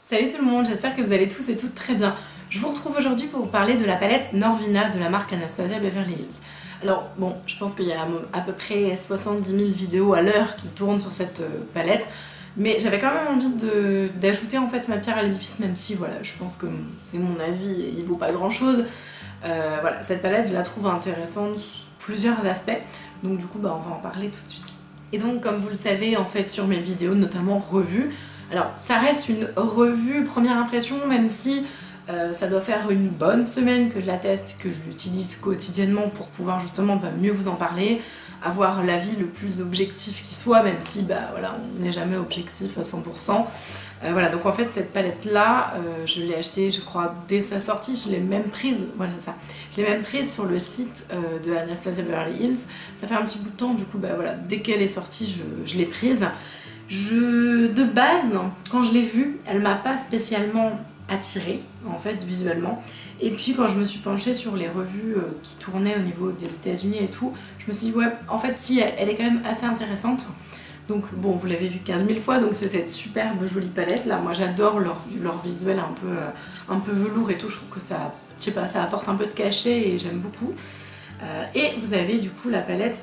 Salut tout le monde, j'espère que vous allez tous et toutes très bien. Je vous retrouve aujourd'hui pour vous parler de la palette Norvina de la marque Anastasia Beverly Hills. Alors bon, je pense qu'il y a à peu près 70 000 vidéos à l'heure qui tournent sur cette palette, mais j'avais quand même envie d'ajouter en fait ma pierre à l'édifice, même si voilà, je pense que c'est mon avis et il vaut pas grand chose. Voilà, cette palette je la trouve intéressante sous plusieurs aspects, donc du coup on va en parler tout de suite. Et donc comme vous le savez en fait sur mes vidéos, notamment revues, alors ça reste une revue première impression, même si ça doit faire une bonne semaine que je la teste, que je l'utilise quotidiennement pour pouvoir justement mieux vous en parler, avoir l'avis le plus objectif qui soit, même si voilà, on n'est jamais objectif à 100%. Voilà, donc en fait cette palette là, je l'ai achetée je crois dès sa sortie, je l'ai même prise, voilà c'est ça, je l'ai même prise sur le site de Anastasia Beverly Hills. Ça fait un petit bout de temps, du coup voilà, dès qu'elle est sortie je l'ai prise. De base, quand je l'ai vue, elle m'a pas spécialement attirée en fait visuellement, et puis quand je me suis penchée sur les revues qui tournaient au niveau des États-Unis et tout, je me suis dit ouais en fait si elle est quand même assez intéressante. Donc bon, vous l'avez vu 15 000 fois, donc c'est cette superbe jolie palette là. Moi j'adore leur visuel un peu velours et tout, je trouve que ça, je sais pas, ça apporte un peu de cachet et j'aime beaucoup. Et vous avez du coup la palette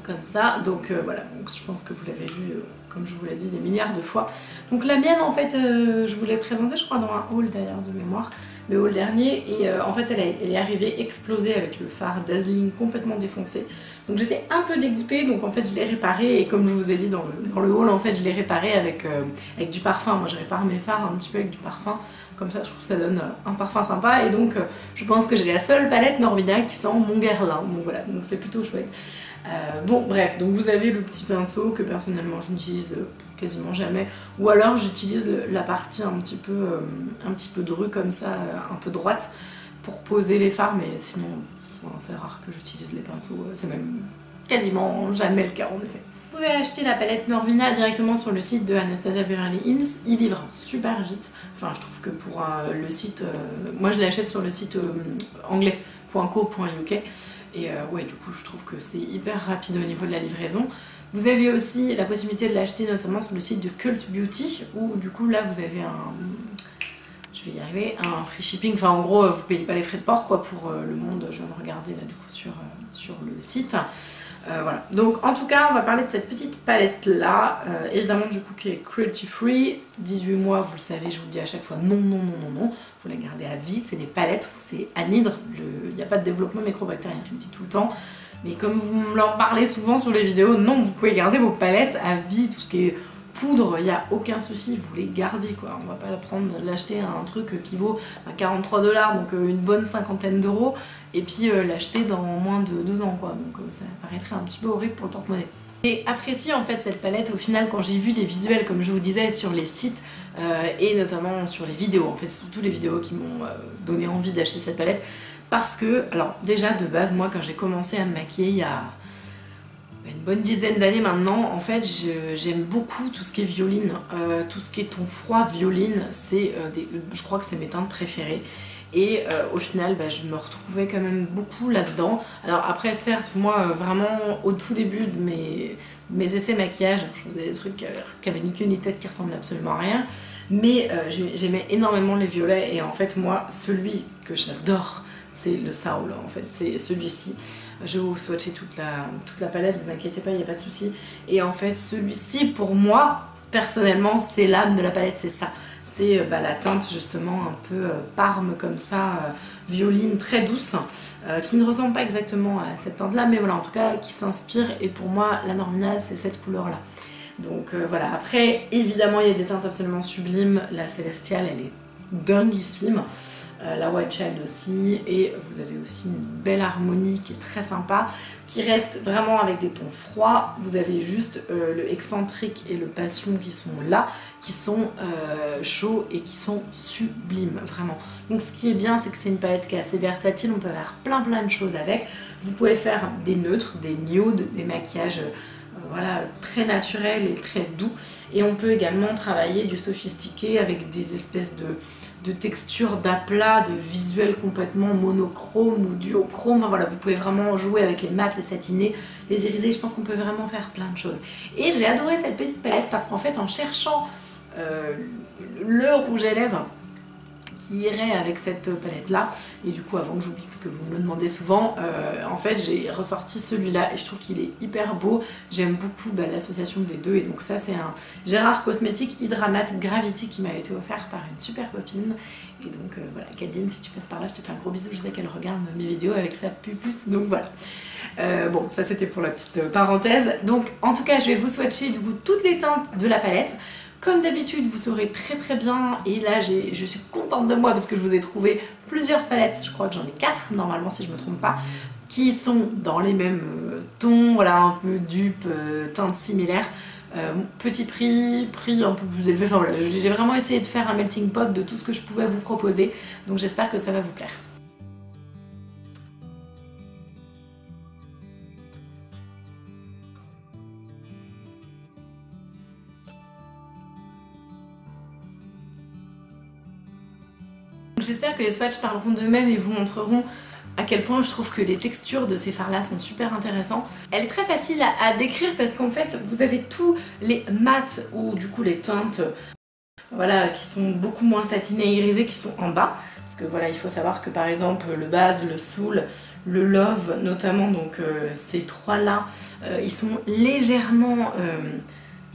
comme ça, donc voilà, donc je pense que vous l'avez vu comme je vous l'ai dit des milliards de fois. Donc la mienne en fait, je vous l'ai présentée je crois dans un haul d'ailleurs de mémoire, le haul dernier, et en fait elle est arrivée explosée avec le phare dazzling complètement défoncé. Donc j'étais un peu dégoûtée, donc en fait je l'ai réparé, et comme je vous ai dit dans le haul, en fait je l'ai réparé avec du parfum. Moi je répare mes phares un petit peu avec du parfum, comme ça je trouve que ça donne un parfum sympa, et donc je pense que j'ai la seule palette Norvina qui sent mon guerlin, donc voilà, donc c'est plutôt chouette. Bon bref, donc vous avez le petit pinceau que personnellement je n'utilise quasiment jamais, ou alors j'utilise la partie un petit peu drue comme ça, un peu droite, pour poser les fards, mais sinon c'est rare que j'utilise les pinceaux, c'est même quasiment jamais le cas en effet. Vous pouvez acheter la palette Norvina directement sur le site de Anastasia Beverly Hills, il livre super vite, enfin je trouve que pour le site, moi je l'achète sur le site anglais.co.uk, et ouais, du coup je trouve que c'est hyper rapide au niveau de la livraison. Vous avez aussi la possibilité de l'acheter notamment sur le site de Cult Beauty, où du coup là vous avez je vais y arriver, un free shipping, enfin en gros vous payez pas les frais de port quoi pour le monde, je viens de regarder là du coup sur le site. Voilà, donc en tout cas on va parler de cette petite palette là, évidemment du coup qui est cruelty free, 18 mois, vous le savez, je vous le dis à chaque fois, non, vous la gardez à vie, c'est des palettes, c'est anhydre, il n'y a pas de développement microbactérien, je le dis tout le temps, mais comme vous me leur parlez souvent sur les vidéos, non, vous pouvez garder vos palettes à vie, tout ce qui est poudre, il n'y a aucun souci, vous les gardez quoi, on va pas l'acheter à un truc qui vaut 43 $, donc une bonne cinquantaine d'euros, et puis l'acheter dans moins de 2 ans quoi, donc ça paraîtrait un petit peu horrible pour le porte-monnaie. J'ai apprécié en fait cette palette au final quand j'ai vu les visuels comme je vous disais sur les sites et notamment sur les vidéos, en fait surtout les vidéos qui m'ont donné envie d'acheter cette palette, parce que, alors déjà de base moi quand j'ai commencé à me maquiller il y a une bonne dizaine d'années maintenant, en fait j'aime beaucoup tout ce qui est violine, tout ce qui est ton froid violine, je crois que c'est mes teintes préférées. Et au final je me retrouvais quand même beaucoup là-dedans. Alors après certes moi vraiment au tout début de mes essais maquillage, je faisais des trucs qui avaient ni queue ni tête, qui ressemblaient absolument à rien, mais j'aimais énormément les violets, et en fait moi celui que j'adore c'est le Saul, en fait c'est celui-ci. Je vais vous swatcher toute la palette, vous inquiétez pas, il n'y a pas de souci. Et en fait celui-ci pour moi personnellement c'est l'âme de la palette, c'est ça. C'est la teinte justement un peu parme comme ça, violine très douce, qui ne ressemble pas exactement à cette teinte là, mais voilà en tout cas qui s'inspire, et pour moi la Norvina c'est cette couleur là. Donc voilà, après évidemment il y a des teintes absolument sublimes, la Célestiale elle est dinguissime, la White Child aussi, et vous avez aussi une belle harmonie qui est très sympa, qui reste vraiment avec des tons froids. Vous avez juste le Excentrique et le Passion qui sont là, qui sont chauds et qui sont sublimes, vraiment. Donc ce qui est bien, c'est que c'est une palette qui est assez versatile, on peut faire plein de choses avec. Vous pouvez faire des neutres, des nudes, des maquillages voilà, très naturels et très doux, et on peut également travailler du sophistiqué avec des espèces de textures, d'aplats, de visuels complètement monochrome ou duochrome. Enfin voilà, vous pouvez vraiment jouer avec les mats, les satinés, les irisés, je pense qu'on peut vraiment faire plein de choses. Et j'ai adoré cette petite palette parce qu'en fait en cherchant le rouge à lèvres qui irait avec cette palette là. Et du coup, avant que j'oublie, parce que vous me le demandez souvent, en fait j'ai ressorti celui-là et je trouve qu'il est hyper beau. J'aime beaucoup l'association des deux, et donc ça c'est un Gérard Cosmetics Hydramat Gravity qui m'avait été offert par une super copine. Et donc voilà, Cadine, si tu passes par là, je te fais un gros bisou, je sais qu'elle regarde mes vidéos avec sa pupuce, donc voilà. Bon, ça c'était pour la petite parenthèse. Donc en tout cas, je vais vous swatcher du coup toutes les teintes de la palette. Comme d'habitude, vous saurez très bien, et là je suis contente de moi parce que je vous ai trouvé plusieurs palettes, je crois que j'en ai 4 normalement si je me trompe pas, qui sont dans les mêmes tons, voilà, un peu dupes, teintes similaires. Petit prix un peu plus élevé, enfin voilà, j'ai vraiment essayé de faire un melting pot de tout ce que je pouvais vous proposer, donc j'espère que ça va vous plaire. J'espère que les swatchs parleront d'eux-mêmes et vous montreront à quel point je trouve que les textures de ces fards-là sont super intéressants. Elle est très facile à décrire parce qu'en fait, vous avez tous les mats ou du coup les teintes voilà, qui sont beaucoup moins satinées et irisées qui sont en bas. Parce que voilà, il faut savoir que par exemple le base, le soul, le love notamment, donc ces trois-là, ils sont légèrement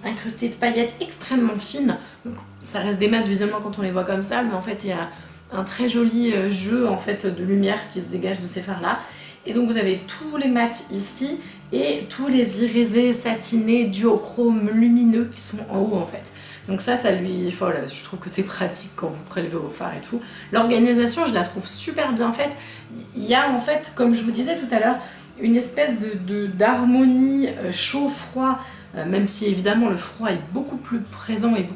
incrustés de paillettes extrêmement fines. Donc ça reste des mats visuellement quand on les voit comme ça, mais en fait il y a un très joli jeu en fait de lumière qui se dégage de ces fards là. Et donc vous avez tous les mats ici et tous les irisés satinés duochrome lumineux qui sont en haut en fait. Donc ça lui, voilà, je trouve que c'est pratique quand vous prélevez vos fards et tout. L'organisation, je la trouve super bien faite. Il y a en fait, comme je vous disais tout à l'heure, une espèce d'harmonie chaud-froid, même si évidemment le froid est beaucoup plus présent et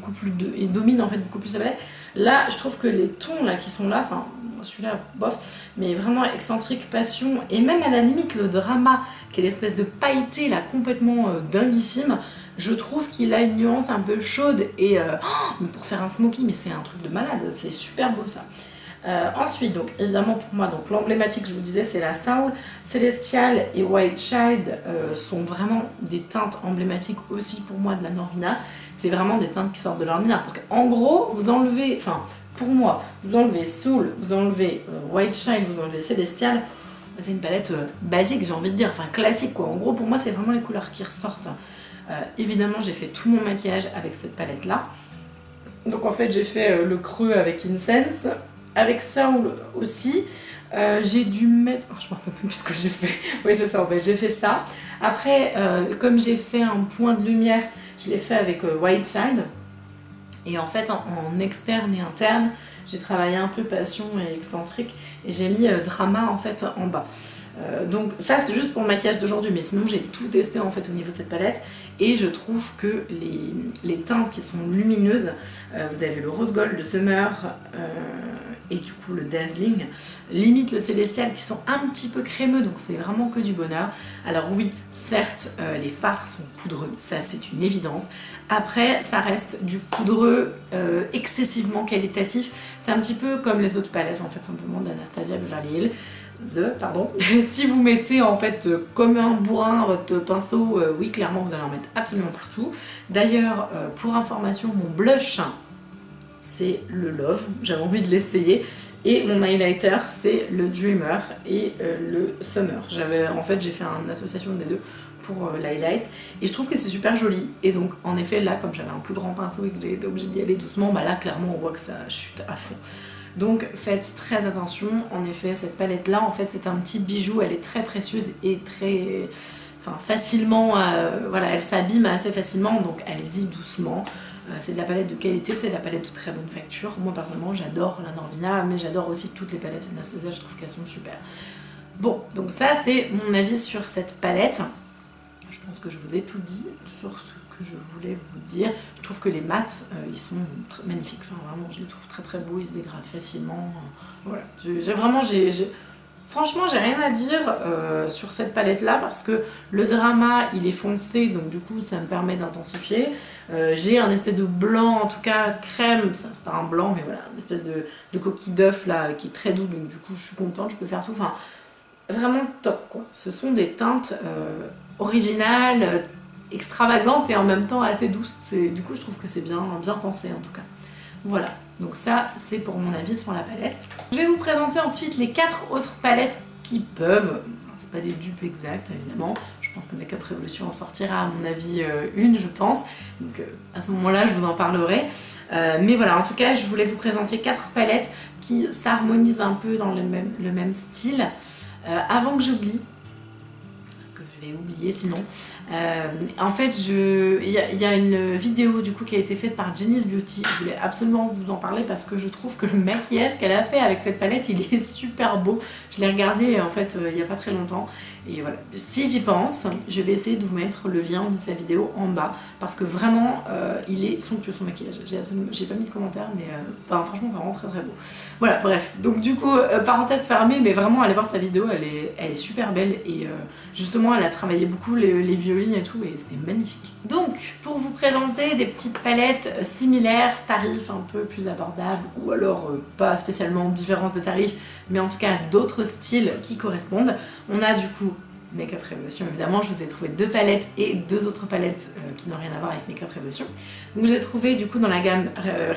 et domine en fait beaucoup plus la palette. Là, je trouve que les tons là qui sont là, enfin celui-là, bof, mais vraiment excentrique, passion, et même à la limite le drama, qui est l'espèce de pailleté là complètement dinguissime, je trouve qu'il a une nuance un peu chaude et pour faire un smoky, mais c'est un truc de malade, c'est super beau ça. Ensuite, donc évidemment pour moi, donc l'emblématique, je vous disais, c'est la Soul, Celestial et White Child sont vraiment des teintes emblématiques aussi pour moi de la Norvina. C'est vraiment des teintes qui sortent de l'ordinaire parce qu'en gros, vous enlevez, enfin pour moi, vous enlevez Soul, vous enlevez White Child, vous enlevez Celestial, c'est une palette basique, j'ai envie de dire, enfin classique quoi. En gros, pour moi, c'est vraiment les couleurs qui ressortent. Évidemment, j'ai fait tout mon maquillage avec cette palette là. Donc en fait, j'ai fait le creux avec Incense. Avec Soul aussi, j'ai dû mettre... Oh, je me rappelle même plus ce que j'ai fait. Oui, c'est ça, en fait, j'ai fait ça. Après, comme j'ai fait un point de lumière, je l'ai fait avec White Child. Et en fait, en externe et interne, j'ai travaillé un peu passion et excentrique. Et j'ai mis drama, en fait, en bas. Donc ça, c'est juste pour le maquillage d'aujourd'hui. Mais sinon, j'ai tout testé, en fait, au niveau de cette palette. Et je trouve que les teintes qui sont lumineuses, vous avez le Rose Gold, le Summer... et du coup le Dazzling, limite le Célestial qui sont un petit peu crémeux, donc c'est vraiment que du bonheur. Alors oui, certes, les fards sont poudreux, ça c'est une évidence. Après, ça reste du poudreux excessivement qualitatif. C'est un petit peu comme les autres palettes, en fait, simplement d'Anastasia Beverly Hills. Pardon. Si vous mettez en fait comme un bourrin votre pinceau, oui, clairement, vous allez en mettre absolument partout. D'ailleurs, pour information, mon blush, c'est le Love, j'avais envie de l'essayer, et mon highlighter c'est le Dreamer et le Summer. En fait j'ai fait une association des deux pour l'highlight et je trouve que c'est super joli. Et donc en effet là, comme j'avais un plus grand pinceau et que j'ai été obligée d'y aller doucement, bah là clairement on voit que ça chute à fond. Donc faites très attention. En effet, cette palette là en fait c'est un petit bijou, elle est très précieuse et très... Enfin, facilement, voilà, elle s'abîme assez facilement, donc allez-y doucement. C'est de la palette de qualité, c'est de la palette de très bonne facture. Moi personnellement j'adore la Norvina, mais j'adore aussi toutes les palettes Anastasia, je trouve qu'elles sont super. Bon, donc ça c'est mon avis sur cette palette. Je pense que je vous ai tout dit sur ce que je voulais vous dire. Je trouve que les mats, ils sont magnifiques, enfin vraiment je les trouve très beaux, ils se dégradent facilement. Voilà, franchement, j'ai rien à dire sur cette palette-là parce que le drama, il est foncé, donc du coup, ça me permet d'intensifier. J'ai un espèce de blanc, en tout cas crème, c'est pas un blanc, mais voilà, une espèce de coquille d'œuf là, qui est très doux, donc du coup, je suis contente, je peux faire tout. Enfin, vraiment top, quoi. Ce sont des teintes extravagantes et en même temps assez douces. Du coup, je trouve que c'est bien pensé, en tout cas. Voilà, donc ça c'est pour mon avis sur la palette. Je vais vous présenter ensuite les 4 autres palettes qui peuvent, c'est pas des dupes exactes évidemment, je pense que Makeup Revolution en sortira à mon avis une je pense, donc à ce moment là je vous en parlerai. Mais voilà, en tout cas je voulais vous présenter 4 palettes qui s'harmonisent un peu dans le même style. Avant que j'oublie, parce que je vais oublier sinon, en fait il y a une vidéo du coup qui a été faite par Jenny's Beauty, je voulais absolument vous en parler parce que je trouve que le maquillage qu'elle a fait avec cette palette il est super beau. Je l'ai regardé en fait il n'y a pas très longtemps et voilà, si j'y pense je vais essayer de vous mettre le lien de sa vidéo en bas parce que vraiment il est somptueux son maquillage. J'ai pas mis de commentaire mais enfin franchement c'est vraiment très très beau. Voilà, bref, donc du coup parenthèse fermée, mais vraiment allez voir sa vidéo, elle est super belle et justement elle a travaillé beaucoup les violines et tout et c'est magnifique. Donc pour vous présenter des petites palettes similaires, tarifs un peu plus abordables ou alors pas spécialement différence de tarifs mais en tout cas d'autres styles qui correspondent, on a du coup Makeup Revolution évidemment, je vous ai trouvé 2 palettes et 2 autres palettes qui n'ont rien à voir avec Makeup Revolution. Donc j'ai trouvé du coup dans la gamme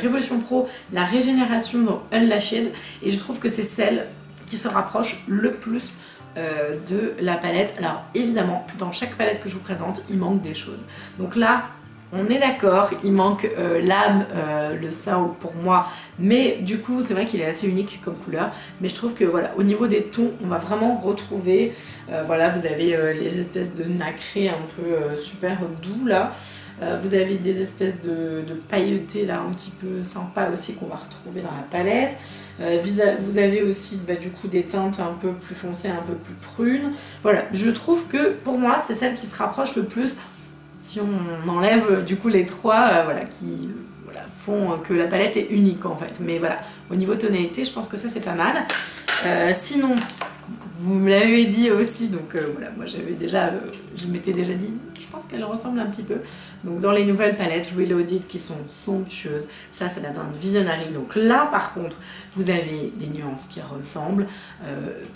Revolution Pro la Régénération donc Unlashed et je trouve que c'est celle qui se rapproche le plus de la palette. Alors évidemment dans chaque palette que je vous présente il manque des choses, donc là on est d'accord, il manque l'âme, le soul pour moi, mais du coup c'est vrai qu'il est assez unique comme couleur, mais je trouve que voilà, au niveau des tons on va vraiment retrouver, voilà, vous avez les espèces de nacrés un peu super doux là, vous avez des espèces de pailletés là un petit peu sympa aussi qu'on va retrouver dans la palette. Vous avez aussi bah, du coup des teintes un peu plus foncées, un peu plus prunes. Voilà, je trouve que pour moi c'est celle qui se rapproche le plus si on enlève du coup les 3 voilà, qui voilà, font que la palette est unique en fait. Mais voilà, au niveau tonalité je pense que ça c'est pas mal. Sinon vous me l'avez dit aussi, donc voilà, moi j'avais déjà, je m'étais déjà dit, je pense qu'elle ressemble un petit peu. Donc dans les nouvelles palettes Reloaded qui sont somptueuses, ça c'est la teinte Visionary. Donc là par contre, vous avez des nuances qui ressemblent.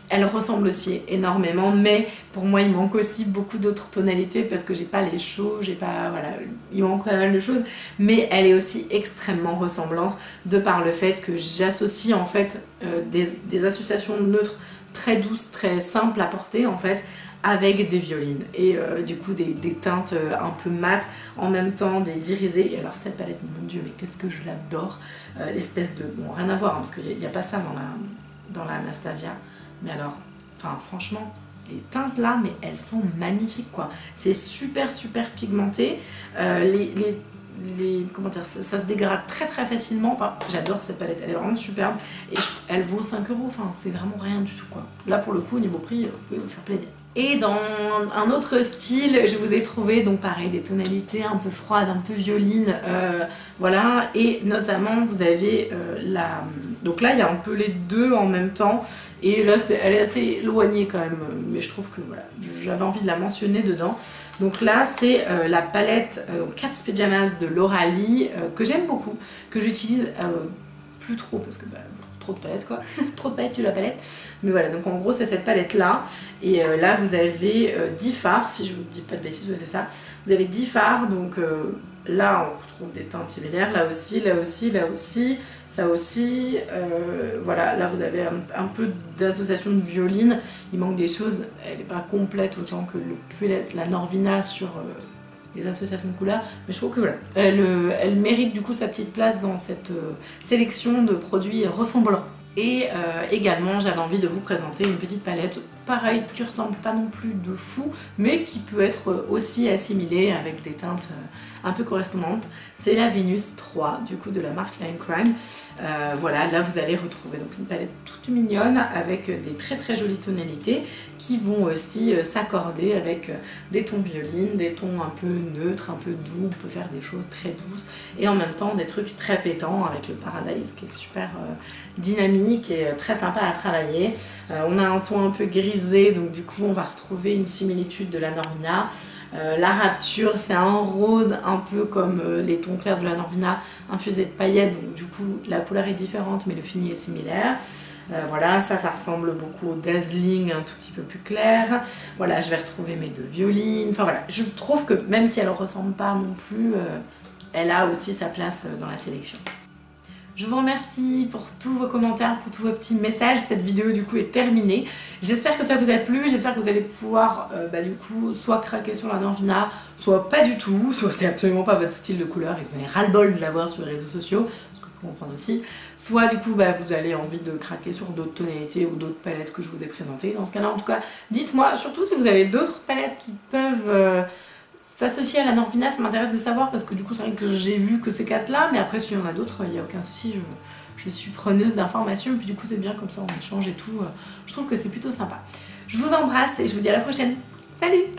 Elle ressemble aussi énormément, mais pour moi il manque aussi beaucoup d'autres tonalités parce que j'ai pas les chauds, j'ai pas, voilà, il manque pas mal de choses. Mais elle est aussi extrêmement ressemblante de par le fait que j'associe en fait des associations neutres très douce, très simple à porter en fait, avec des violines et du coup des teintes un peu mates, en même temps des irisés. Et alors cette palette, mon dieu, mais qu'est-ce que je l'adore, l'espèce de, bon rien à voir hein, parce qu'il n'y a pas ça dans la Anastasia, mais alors, enfin franchement, les teintes là, mais elles sont magnifiques quoi, c'est super pigmenté, comment dire, ça se dégrade très facilement. Enfin, j'adore cette palette, elle est vraiment superbe et elle vaut 5 €, enfin c'est vraiment rien du tout quoi. Là pour le coup au niveau prix vous pouvez vous faire plaisir. Et dans un autre style je vous ai trouvé donc pareil des tonalités un peu froides, un peu violines, voilà, et notamment vous avez donc là il y a un peu les deux en même temps et là elle est assez éloignée quand même, mais je trouve que voilà, j'avais envie de la mentionner dedans. Donc là c'est la palette Cat's Pyjamas de Laura Lee que j'aime beaucoup, que j'utilise plus trop parce que bah, trop de palettes quoi, trop de palettes tu la palette, mais voilà, donc en gros c'est cette palette là et là vous avez 10 fards, si je vous dis pas de bêtises, c'est ça, vous avez 10 fards, donc là on retrouve des teintes similaires, là aussi, là aussi, là aussi, ça aussi, voilà, là vous avez un peu d'association de violine, il manque des choses, elle n'est pas complète autant que la Norvina sur les associations de couleurs, mais je trouve que voilà, elle mérite du coup sa petite place dans cette sélection de produits ressemblants. Et également j'avais envie de vous présenter une petite palette pareil qui ressemble pas non plus de fou mais qui peut être aussi assimilée avec des teintes un peu correspondantes. C'est la Venus 3 du coup de la marque Line Crime. Voilà, là vous allez retrouver donc une palette toute mignonne avec des très jolies tonalités qui vont aussi s'accorder avec des tons violines, des tons un peu neutres, un peu doux, on peut faire des choses très douces et en même temps des trucs très pétants avec le Paradise qui est super dynamique et très sympa à travailler. On a un ton un peu grisé, donc du coup on va retrouver une similitude de la Norvina. La Rapture, c'est un rose un peu comme les tons clairs de la Norvina infusés de paillettes, donc du coup la couleur est différente mais le fini est similaire. Voilà, ça ressemble beaucoup au Dazzling, un tout petit peu plus clair. Voilà, je vais retrouver mes deux violines. Enfin voilà, je trouve que même si elle ne ressemble pas non plus, elle a aussi sa place dans la sélection. Je vous remercie pour tous vos commentaires, pour tous vos petits messages. Cette vidéo du coup est terminée. J'espère que ça vous a plu, j'espère que vous allez pouvoir du coup soit craquer sur la Norvina, soit pas du tout, soit c'est absolument pas votre style de couleur et vous avez ras-le-bol de la voir sur les réseaux sociaux, ce que je peux comprendre aussi. Soit du coup vous avez envie de craquer sur d'autres tonalités ou d'autres palettes que je vous ai présentées. Dans ce cas-là en tout cas, dites-moi surtout si vous avez d'autres palettes qui peuvent s'associer à la Norvina, ça m'intéresse de savoir parce que du coup c'est vrai que j'ai vu que ces 4 là, mais après s'il y en a d'autres, il n'y a aucun souci, je suis preneuse d'informations, et puis du coup c'est bien comme ça on échange et tout, je trouve que c'est plutôt sympa. Je vous embrasse et je vous dis à la prochaine. Salut!